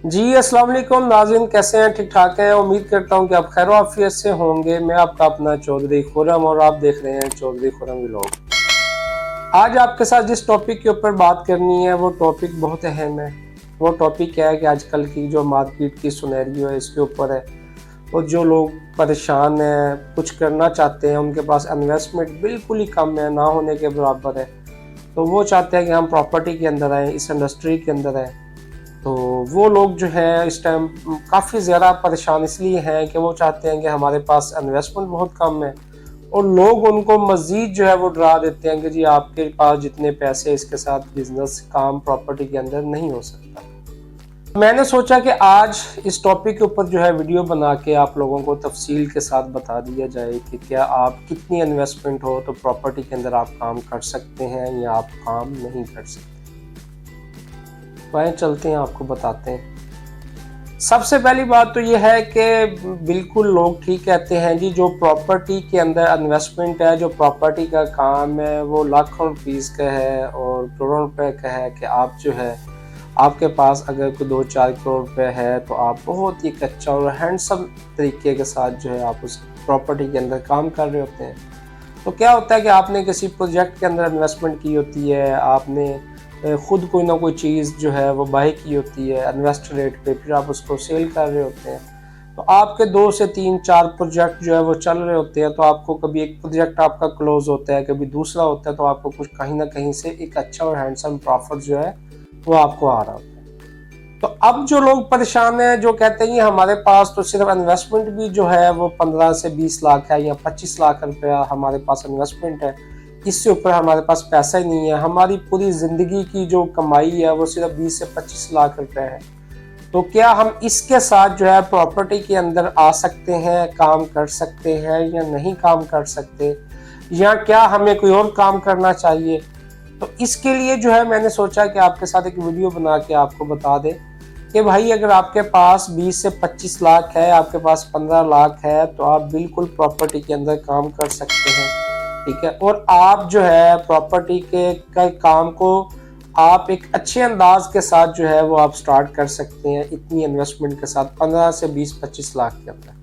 जी अस्सलाम वालेकुम नाज़रीन, कैसे हैं? ठीक ठाक हैं। उम्मीद करता हूं कि आप खैर आफियत से होंगे। मैं आपका अपना चौधरी खुरम और आप देख रहे हैं चौधरी खुरम व्लॉग। आज आपके साथ जिस टॉपिक के ऊपर बात करनी है वो टॉपिक बहुत अहम है। वो टॉपिक क्या है कि आजकल की जो मार्केट की सिनेरियो है इसके ऊपर है। और जो लोग परेशान हैं, कुछ करना चाहते हैं, उनके पास इन्वेस्टमेंट बिल्कुल ही कम है, ना होने के बराबर है, तो वो चाहते हैं कि हम प्रॉपर्टी के अंदर आए, इस इंडस्ट्री के अंदर आए। तो वो लोग जो है इस टाइम काफ़ी ज़्यादा परेशान इसलिए हैं कि वो चाहते हैं कि हमारे पास इन्वेस्टमेंट बहुत कम है, और लोग उनको मज़ीद जो है वो डरा देते हैं कि जी आपके पास जितने पैसे इसके साथ बिजनेस काम प्रॉपर्टी के अंदर नहीं हो सकता। मैंने सोचा कि आज इस टॉपिक के ऊपर जो है वीडियो बना के आप लोगों को तफसील के साथ बता दिया जाए कि क्या आप कितनी इन्वेस्टमेंट हो तो प्रॉपर्टी के अंदर आप काम कर सकते हैं या आप काम नहीं कर सकते। वहीं चलते हैं, आपको बताते हैं। सबसे पहली बात तो ये है कि बिल्कुल लोग ठीक कहते हैं जी, जो प्रॉपर्टी के अंदर इन्वेस्टमेंट है, जो प्रॉपर्टी का काम है, वो लाखों रुपीस का है और करोड़ों रुपए का है कि आप जो है आपके पास अगर कोई 2-4 करोड़ रुपए है तो आप बहुत ही अच्छा और हैंडसम तरीके के साथ जो है आप उस प्रॉपर्टी के अंदर काम कर रहे होते हैं। तो क्या होता है कि आपने किसी प्रोजेक्ट के अंदर इन्वेस्टमेंट की होती है, आपने खुद कोई ना कोई चीज़ जो है वो बाय की होती है इन्वेस्ट रेट पे, फिर आप उसको सेल कर रहे होते हैं। तो आपके 2 से 3-4 प्रोजेक्ट जो है वो चल रहे होते हैं, तो आपको कभी एक प्रोजेक्ट आपका क्लोज होता है, कभी दूसरा होता है, तो आपको कुछ कहीं ना कहीं से एक अच्छा और हैंडसम प्रॉफिट जो है वो आपको आ रहा होता है। तो अब जो लोग परेशान हैं, जो कहते हैं हमारे पास तो सिर्फ इन्वेस्टमेंट भी जो है वो 15 से 20 लाख है या 25 लाख रुपया हमारे पास इन्वेस्टमेंट है, इससे ऊपर हमारे पास पैसा ही नहीं है, हमारी पूरी ज़िंदगी की जो कमाई है वो सिर्फ 20 से 25 लाख रुपए है, तो क्या हम इसके साथ जो है प्रॉपर्टी के अंदर आ सकते हैं, काम कर सकते हैं या नहीं काम कर सकते, या क्या हमें कोई और काम करना चाहिए? तो इसके लिए जो है मैंने सोचा कि आपके साथ एक वीडियो बना के आपको बता दें कि भाई अगर आपके पास 20 से 25 लाख है, आपके पास 15 लाख है, तो आप बिल्कुल प्रॉपर्टी के अंदर काम कर सकते हैं, ठीक है। और आप जो है प्रॉपर्टी के काम को आप एक अच्छे अंदाज के साथ जो है वो आप स्टार्ट कर सकते हैं इतनी इन्वेस्टमेंट के साथ 15 से 20-25 लाख के अंदर।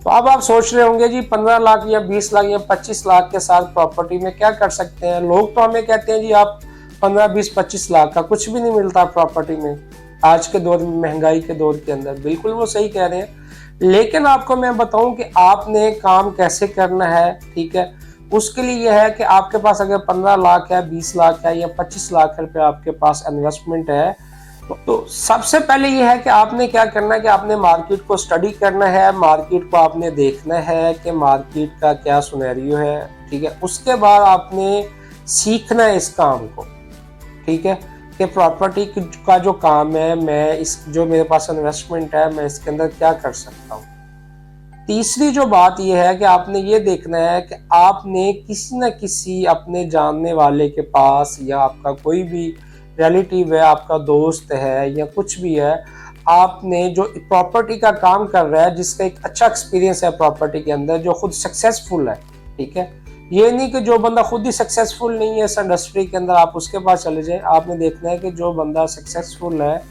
तो अब आप सोच रहे होंगे जी 15 लाख या 20 लाख या 25 लाख के साथ प्रॉपर्टी में क्या कर सकते हैं। लोग तो हमें कहते हैं जी आप 15-20-25 लाख का कुछ भी नहीं मिलता प्रॉपर्टी में आज के दौर में, महंगाई के दौर के अंदर। बिल्कुल वो सही कह रहे हैं, लेकिन आपको मैं बताऊं कि आपने काम कैसे करना है, ठीक है। उसके लिए यह है कि आपके पास अगर 15 लाख है, 20 लाख है या 25 लाख रुपए आपके पास इन्वेस्टमेंट है, तो सबसे पहले ये है कि आपने क्या करना है कि आपने मार्केट को स्टडी करना है, मार्केट को आपने देखना है कि मार्केट का क्या सिनेरियो है, ठीक है। उसके बाद आपने सीखना है इस काम को, ठीक है, कि प्रॉपर्टी का जो काम है, मैं इस जो मेरे पास इन्वेस्टमेंट है मैं इसके अंदर क्या कर सकता हूँ। तीसरी जो बात यह है कि आपने ये देखना है कि आपने किसी न किसी अपने जानने वाले के पास, या आपका कोई भी रिलेटिव है, आपका दोस्त है या कुछ भी है, आपने जो प्रॉपर्टी का काम कर रहा है, जिसका एक अच्छा एक्सपीरियंस है प्रॉपर्टी के अंदर, जो खुद सक्सेसफुल है, ठीक है। ये नहीं कि जो बंदा खुद ही सक्सेसफुल नहीं है इस इंडस्ट्री के अंदर आप उसके पास चले जाए। आपने देखना है कि जो बंदा सक्सेसफुल है,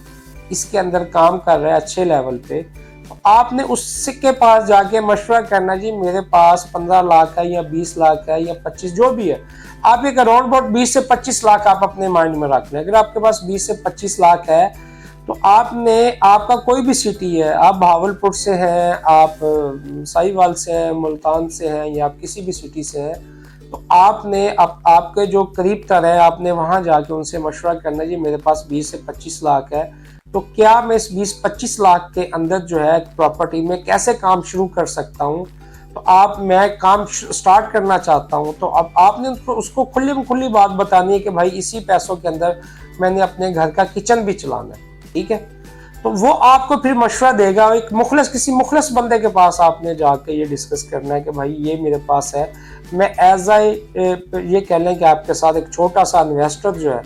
इसके अंदर काम कर रहा है अच्छे लेवल पे, तो आपने उसके पास जाके मशवरा करना, जी मेरे पास 15 लाख है या 20 लाख है या 25 जो भी है, आप एक अराउंड अबाउट 20 से 25 लाख आप अपने माइंड में रख लें। अगर आपके पास 20 से 25 लाख है तो आपने, आपका कोई भी सिटी है, आप भावलपुर से हैं, आप साहिवाल से हैं, मुल्तान से हैं, या आप किसी भी सिटी से हैं, तो आपने आपके जो करीब तर है आपने वहां जाके उनसे मशवरा करना, जी मेरे पास 20 से 25 लाख है, तो क्या मैं इस 20-25 लाख के अंदर जो है प्रॉपर्टी में कैसे काम शुरू कर सकता हूँ। तो मैं काम स्टार्ट करना चाहता हूँ, तो अब आपने उसको खुली बात बतानी है कि भाई इसी पैसों के अंदर मैंने अपने घर का किचन भी चलाना है, ठीक है। तो वो आपको फिर मशवरा देगा, एक किसी मुखलस बंदे के पास आपने जाके ये डिस्कस करना है कि भाई ये मेरे पास है, मैं ये कह लें कि आपके साथ एक छोटा सा इन्वेस्टर जो है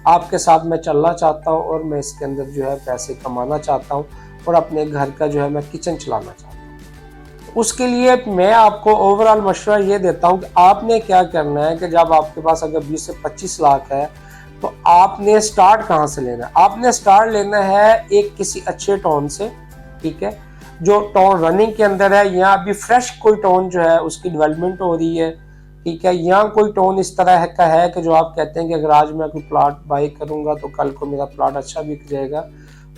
आपके साथ मैं चलना चाहता हूँ, और मैं इसके अंदर जो है पैसे कमाना चाहता हूँ और अपने घर का जो है मैं किचन चलाना चाहता हूँ। उसके लिए मैं आपको ओवरऑल मशवरा ये देता हूँ कि आपने क्या करना है कि जब आपके पास अगर 20 से 25 लाख है, तो आपने स्टार्ट कहाँ से लेना है? आपने स्टार्ट लेना है एक किसी अच्छे टाउन से, ठीक है, जो टाउन रनिंग के अंदर है, या अभी फ्रेश कोई टाउन जो है उसकी डेवलपमेंट हो रही है, ठीक है, या कोई टाउन इस तरह का है कि जो आप कहते हैं कि अगर आज मैं कोई प्लॉट बाई करूंगा तो कल को मेरा प्लॉट अच्छा बिक जाएगा,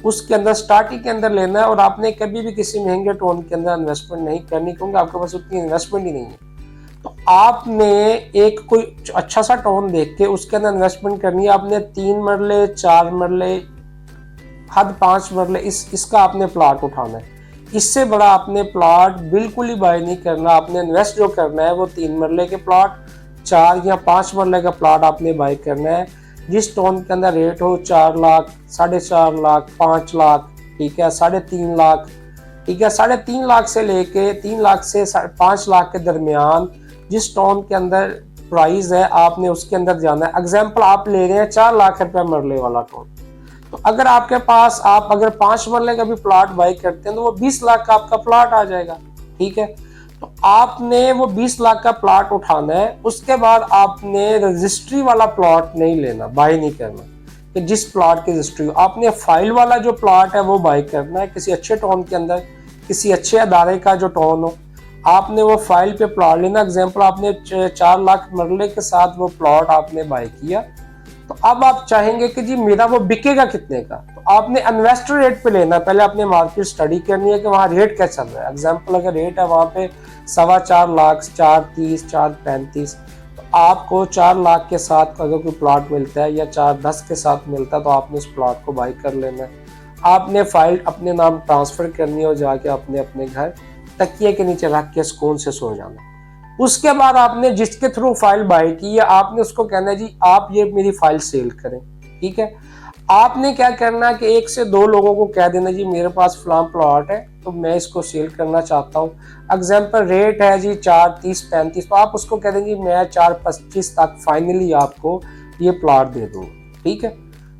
उसके अंदर स्टार्टिंग के अंदर लेना है। और आपने कभी भी किसी महंगे टाउन के अंदर इन्वेस्टमेंट नहीं करनी, क्योंकि आपके पास उतनी इन्वेस्टमेंट ही नहीं है। तो आपने एक कोई अच्छा सा टाउन देख के उसके अंदर इन्वेस्टमेंट करनी है। आपने 3 मरले, 4 मरले, हद 5 मरले इसका आपने प्लॉट उठाना है। इससे बड़ा आपने प्लॉट बिल्कुल ही बाय नहीं करना। आपने इन्वेस्ट जो करना है वो 3 मरले के प्लॉट, 4 या 5 मरले का प्लॉट आपने बाय करना है, जिस टाउन के अंदर रेट हो 4 लाख, 4.5 लाख, 5 लाख, ठीक है, 3.5 लाख, ठीक है, 3.5 लाख से लेके 3 लाख से 5 लाख के दरमियान जिस टाउन के अंदर प्राइस है आपने उसके अंदर जाना है। एग्जाम्पल आप ले रहे हैं 4 लाख रुपए मरले वाला टाउन, तो अगर आपके पास आप अगर 5 मरले का भी प्लॉट बाई करते हैं तो वो 20 लाख का आपका प्लॉट आ जाएगा, ठीक है। तो आपने वो 20 लाख का प्लॉट उठाना है। उसके बाद आपने रजिस्ट्री वाला प्लॉट नहीं लेना, बाई नहीं करना कि जिस प्लॉट की रजिस्ट्री हो। आपने फाइल वाला जो प्लॉट है वो बाई करना है किसी अच्छे टाउन के अंदर, किसी अच्छे अदारे का जो टाउन हो। आपने वो फाइल पे प्लॉट लेना। एग्जाम्पल आपने 4 लाख मरले के साथ वो प्लॉट आपने बाई किया, तो अब आप चाहेंगे कि जी मेरा वो बिकेगा कितने का, तो आपने इन्वेस्टर रेट पे लेना। पहले आपने मार्केट स्टडी करनी है कि वहाँ रेट क्या चल रहा है। एग्जाम्पल अगर रेट है वहाँ पे 4.25 लाख, 4.30, 4.35, तो आपको 4 लाख के साथ अगर कोई प्लॉट मिलता है या 4.10 के साथ मिलता है तो आपने उस प्लॉट को बाई कर लेना है। आपने फाइल अपने नाम ट्रांसफर करनी है और जाके अपने अपने घर तकिए के नीचे रख के सुकून से सो जाना। उसके बाद आपने जिसके थ्रू फाइल बाय की है आपने उसको कहना है जी आप ये मेरी फाइल सेल करें, ठीक है। आपने क्या करना है कि 1 से 2 लोगों को कह देना जी मेरे पास फलां प्लॉट है तो मैं इसको सेल करना चाहता हूँ। एग्जाम्पल रेट है जी 4.30-35, तो आप उसको कह दें जी मैं 4.25 तक फाइनली आपको ये प्लॉट दे दूंगा, ठीक है।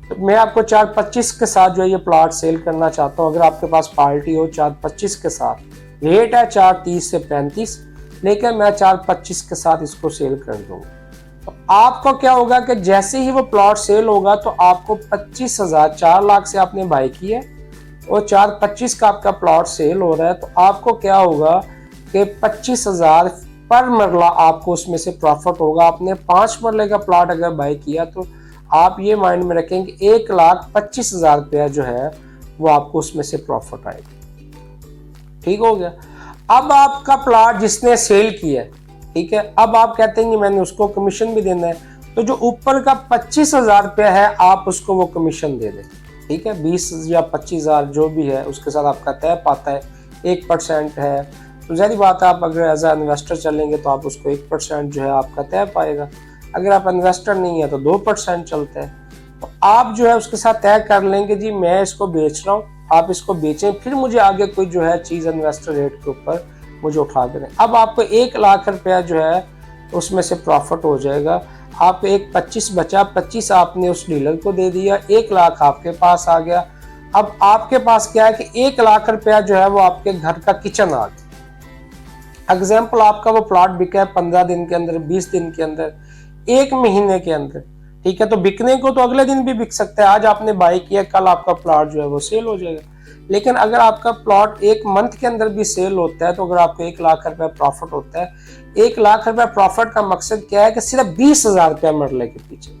तो मैं आपको 4.25 के साथ जो है ये प्लॉट सेल करना चाहता हूँ। अगर आपके पास पार्टी हो 4.25 के साथ, रेट है 4.30 से 35, लेकिन मैं 4.25 के साथ इसको सेल कर दूंगा। तो आपको क्या होगा कि जैसे ही वो प्लॉट सेल होगा तो आपको 25,000, 4 लाख से आपने बाई की है और 4.25 का आपका प्लॉट सेल हो रहा है, तो आपको क्या होगा कि 25,000 पर मरला आपको उसमें से प्रॉफिट होगा। आपने 5 मरले का प्लॉट अगर बाई किया तो आप ये माइंड में रखें कि 1,25,000 रुपया जो है वो आपको उसमें से प्रॉफिट आएगा, ठीक हो गया। अब आपका प्लॉट जिसने सेल किया है, ठीक है, अब आप कहते हैं कि मैंने उसको कमीशन भी देना है, तो जो ऊपर का 25,000 रुपया है आप उसको वो कमीशन दे दें, ठीक है। 20 या 25,000 जो भी है उसके साथ आपका तय पाता है, 1% है, तो जाहिर बात है आप अगर एज ए इन्वेस्टर चलेंगे तो आप उसको 1% जो है आपका तय पाएगा। अगर आप इन्वेस्टर नहीं है तो 2% चलता है। तो आप जो है उसके साथ तय कर लेंगे जी मैं इसको बेच रहा हूँ, आप इसको बेचें, फिर मुझे आगे कोई जो है चीज़ इन्वेस्टर रेट के ऊपर मुझे उठा के दें। अब आपको 1 लाख रुपया जो है उसमें से प्रॉफिट हो जाएगा। आपको 25 बचा, 25 आपने उस डीलर को दे दिया, 1 लाख आपके पास आ गया। अब आपके पास क्या है कि 1 लाख रुपया जो है वो आपके घर का किचन आ गया। एग्जाम्पल आपका वो प्लॉट बिका है 15 दिन के अंदर, 20 दिन के अंदर, 1 महीने के अंदर, ठीक है। तो बिकने को तो अगले दिन भी बिक सकता है। आज आपने बाई किया, कल आपका प्लॉट जो है वो सेल हो जाएगा। लेकिन अगर आपका प्लॉट 1 मंथ के अंदर भी सेल होता है तो अगर आपको 1 लाख रुपया प्रॉफिट होता है, 1 लाख रुपया प्रॉफिट का मकसद क्या है कि सिर्फ 20,000 रुपया मरले के पीछे,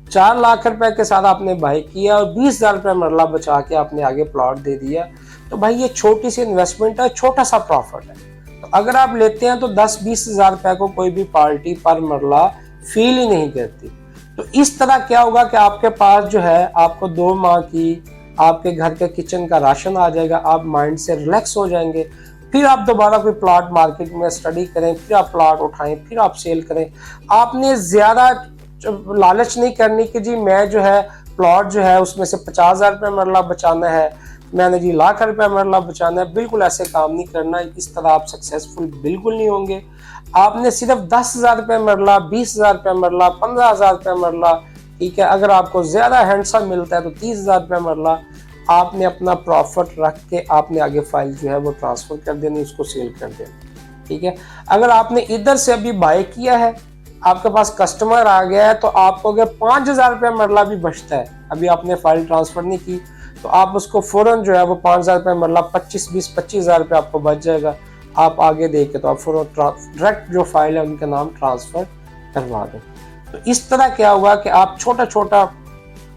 4 लाख रुपए के साथ आपने बाई किया और 20,000 रुपया मरला बचा के आपने आगे प्लॉट दे दिया। तो भाई ये छोटी सी इन्वेस्टमेंट है, छोटा सा प्रॉफिट है। तो अगर आप लेते हैं तो 10-20,000 रुपए को कोई भी पार्टी पर मरला फील ही नहीं करती। तो इस तरह क्या होगा कि आपके पास जो है आपको 2 माह की आपके घर के किचन का राशन आ जाएगा, आप माइंड से रिलैक्स हो जाएंगे। फिर आप दोबारा कोई प्लॉट मार्केट में स्टडी करें, फिर आप प्लॉट उठाएं, फिर आप सेल करें। आपने ज्यादा लालच नहीं करनी कि जी मैं जो है प्लॉट जो है उसमें से 50,000 रुपये मरला बचाना है, मैंने जी लाख रुपये मरला बचाना है। बिल्कुल ऐसे काम नहीं करना, इस तरह आप सक्सेसफुल बिल्कुल नहीं होंगे। आपने सिर्फ 10,000 रुपये मरला, 20,000 रुपये मरला, 15,000 रुपये मरला, ठीक है, अगर आपको ज्यादा हैंडसम मिलता है तो 30,000 रुपये मरला आपने अपना प्रॉफिट रख के आपने आगे फाइल जो है वो ट्रांसफर कर देनी, उसको सेल कर देना, ठीक है। अगर आपने इधर से अभी बाय किया है, आपके पास कस्टमर आ गया है तो आपको अगर 5,000 रुपया मरला भी बचता है, अभी आपने फाइल ट्रांसफर नहीं की तो आप उसको फौरन जो है वो 5,000 रुपया मरला 25,000 रुपया आपको बच जाएगा। आप आगे देख के तो आप फौरन डायरेक्ट जो फाइल है उनके नाम ट्रांसफर करवा दें। तो इस तरह क्या हुआ कि आप छोटा छोटा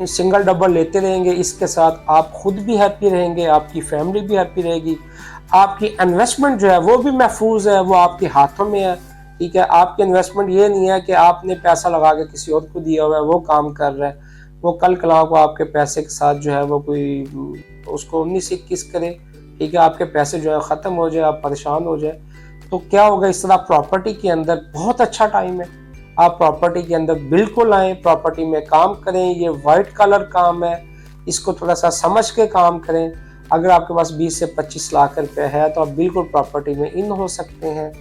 सिंगल डबल लेते रहेंगे, इसके साथ आप खुद भी हैप्पी रहेंगे, आपकी फैमिली भी हैप्पी रहेगी, आपकी इन्वेस्टमेंट जो है वो भी महफूज है, वो आपके हाथों में है। ठीक है, आपकी इन्वेस्टमेंट ये नहीं है कि आपने पैसा लगा के किसी और को दिया हुआ है, वो काम कर रहा है, वो कल कला को आपके पैसे के साथ जो है वो कोई उसको 19-21 करे। ठीक है, आपके पैसे जो है ख़त्म हो जाए, आप परेशान हो जाए तो क्या होगा। इस तरह प्रॉपर्टी के अंदर बहुत अच्छा टाइम है, आप प्रॉपर्टी के अंदर बिल्कुल आए, प्रॉपर्टी में काम करें। ये वाइट कलर काम है, इसको थोड़ा सा समझ के काम करें। अगर आपके पास 20 से 25 लाख रुपए है तो आप बिल्कुल प्रॉपर्टी में इन हो सकते हैं।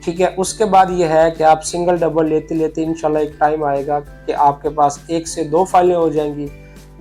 ठीक है, उसके बाद ये है कि आप सिंगल डबल लेते लेते इंशाल्लाह एक टाइम आएगा कि आपके पास 1 से 2 फाइलें हो जाएंगी,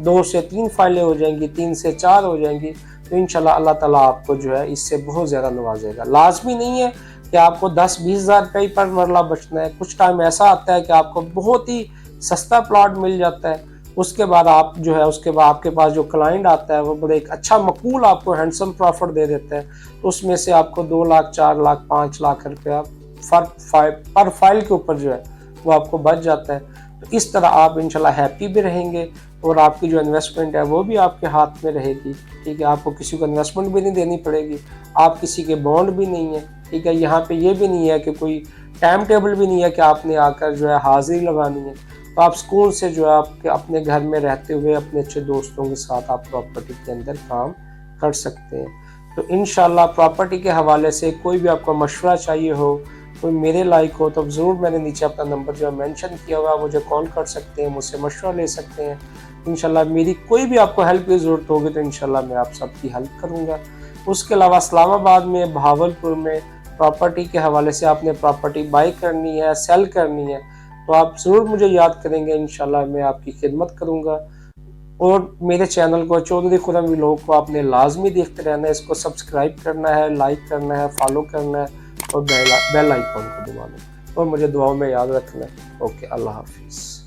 2 से 3 फाइलें हो जाएंगी, 3 से 4 हो जाएंगी। तो इंशाल्लाह अल्लाह ताला आपको जो है इससे बहुत ज़्यादा नवाजेगा। लाजमी नहीं है कि आपको 10-20 हज़ार रुपये पर मरला बचना है। कुछ टाइम ऐसा आता है कि आपको बहुत ही सस्ता प्लॉट मिल जाता है, उसके बाद आप जो है उसके बाद आपके पास जो क्लाइंट आता है वो बड़े एक अच्छा मकबूल आपको हैंडसम प्रॉफिट दे देता है। तो उसमें से आपको 2 लाख, 4 लाख, 5 लाख रुपया पर फाइल के ऊपर जो है वो आपको बच जाता है। तो इस तरह आप इंशाल्लाह हैप्पी भी रहेंगे और आपकी जो इन्वेस्टमेंट है वो भी आपके हाथ में रहेगी। ठीक है, आपको किसी को इन्वेस्टमेंट भी नहीं देनी पड़ेगी, आप किसी के बॉन्ड भी नहीं है। ठीक है, यहाँ पे ये भी नहीं है कि कोई टाइम टेबल भी नहीं है कि आपने आकर जो है हाजिरी लगानी है। तो आप स्कूल से जो है आपके अपने घर में रहते हुए अपने अच्छे दोस्तों के साथ आप प्रॉपर्टी के अंदर काम कर सकते हैं। तो इंशाल्लाह प्रॉपर्टी के हवाले से कोई भी आपको मशवरा चाहिए हो, कोई मेरे लायक हो, तो ज़रूर मैंने नीचे अपना नंबर जो है मेंशन किया हुआ है, मुझे कॉल कर सकते हैं, मुझसे मशवरा ले सकते हैं। इंशाल्लाह मेरी कोई भी आपको हेल्प की ज़रूरत होगी तो इंशाल्लाह मैं आप सबकी हेल्प करूँगा। उसके अलावा इस्लामाबाद में, भावलपुर में प्रॉपर्टी के हवाले से आपने प्रॉपर्टी बाई करनी है, सेल करनी है तो आप ज़रूर मुझे याद करेंगे, इंशाल्लाह मैं आपकी खिदमत करूँगा। और मेरे चैनल को चौधरी खुर्रम व्लॉग को आपने लाजमी देखते रहना है, इसको सब्सक्राइब करना है, लाइक करना है, फॉलो करना है और बेल आइकॉन को दबाना है और मुझे दुआओं में याद रखना है। ओके, अल्लाह हाफिज़।